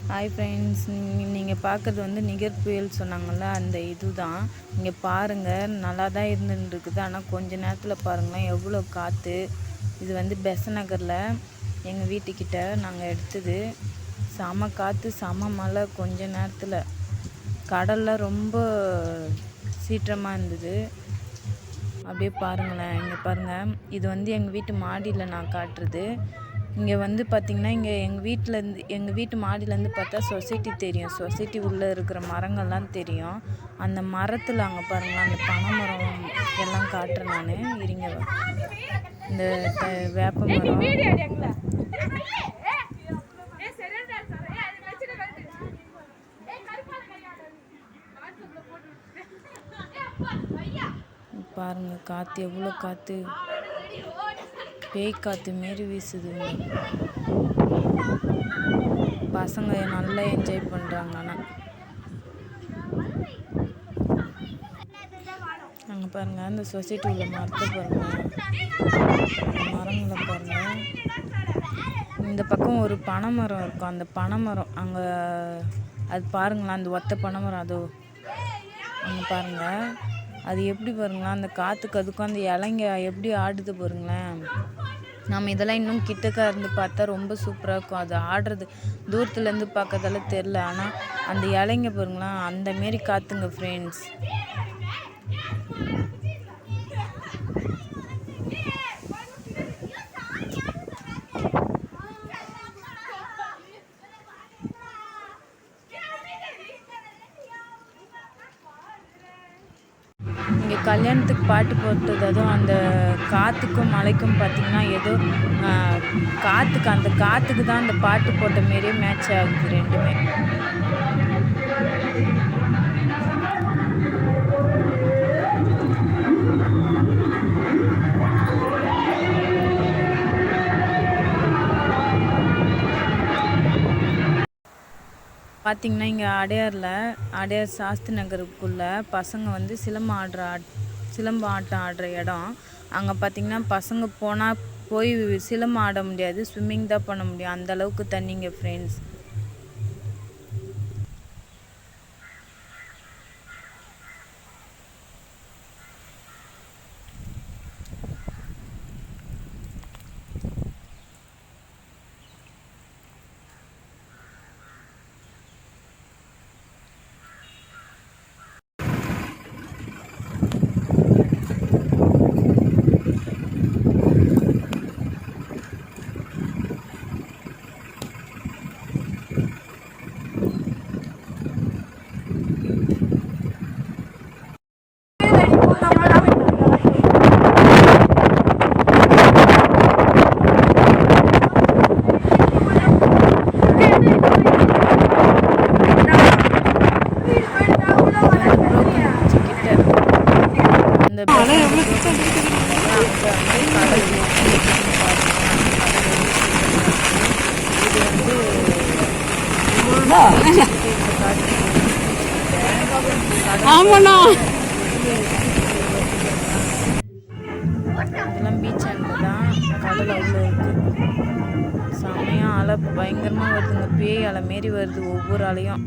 Hi friends, நீங்கள் பார்க்குறது வந்து நிகர் புயல் சொன்னாங்கள்ல, அந்த இதுதான். இங்கே பாருங்கள், நல்லா தான் இருந்துருக்குது. ஆனால் கொஞ்ச நேரத்தில் பாருங்களேன் எவ்வளோ காற்று. இது வந்து பெசநகரில் எங்கள் வீட்டுக்கிட்ட நாங்கள் எடுத்தது. செம காற்று, செம மழை. கொஞ்ச நேரத்தில் கடலில் ரொம்ப சீற்றமாக இருந்தது. அப்படியே பாருங்களேன், இங்கே பாருங்கள். இது வந்து எங்கள் வீட்டு மாடியில் நான் காட்டுறது. இங்கே வந்து பார்த்திங்கன்னா, இங்கே எங்கள் வீட்டு மாடியிலேருந்து பார்த்தா சொசைட்டி தெரியும். சொசைட்டி உள்ளே இருக்கிற மரங்கள்லாம் தெரியும். அந்த மரத்தில் அங்கே பாருங்களேன், அந்த பனை மரம் எல்லாம் காட்டுறேன் நான். இருங்க, இந்த வேப்ப மரம், பாருங்க காற்று எவ்வளோ காற்று, பேய் காற்று மாரி வீசுது. பசங்க நல்லா என்ஜாய் பண்ணுறாங்க. ஆனால் அங்கே பாருங்கள், அந்த சொசைட்டி உள்ள மரத்தை பாருங்கள், மரங்களை பாருங்கள். இந்த பக்கம் ஒரு பனை மரம் இருக்கும். அந்த பனை மரம் அங்கே அது பாருங்களேன், அந்த ஒத்த பனை மரம் அதோ அங்கே பாருங்கள். அது எப்படி பாருங்களேன், அந்த காற்றுக்கு அதுக்கும் அந்த இலைங்க எப்படி ஆடுது பாருங்களேன். நம்ம இதெல்லாம் இன்னும் கிட்டக்க இருந்து பார்த்தா ரொம்ப சூப்பராக இருக்கும். அது ஆடுறது தூரத்துலேருந்து பார்க்கறதால தெரில. ஆனால் அந்த இலைங்க பாருங்களேன், அந்தமாரி காற்றுங்க ஃப்ரெண்ட்ஸ். இங்கே கல்யாணத்துக்கு பாட்டு போட்டது, அதுவும் அந்த காற்றுக்கும் மழைக்கும் பார்த்திங்கன்னா ஏதோ அந்த காற்றுக்கு தான் அந்த பாட்டு போட்ட மாரியே மேட்ச் ஆகுது ரெண்டுமே. பார்த்திங்கன்னா, இங்கே அடையார் சாஸ்திரி நகருக்குள்ளே பசங்க வந்து சிலம்பம் ஆட்டம் ஆடுற இடம். அங்கே பார்த்திங்கன்னா பசங்க போய் சிலம்பம் ஆட முடியாது, ஸ்விம்மிங் தான் பண்ண முடியும். அந்தளவுக்கு தண்ணிங்க ஃப்ரெண்ட்ஸ். ஆமாண்ணா, இதெல்லாம் பீச் அண்டில் தான். கடல் அவ்வளோ இருக்குது. செம்மையாக அலை பயங்கரமாக வருதுங்க. பேய் அலை மாரி வருது ஒவ்வொரு அலையும்.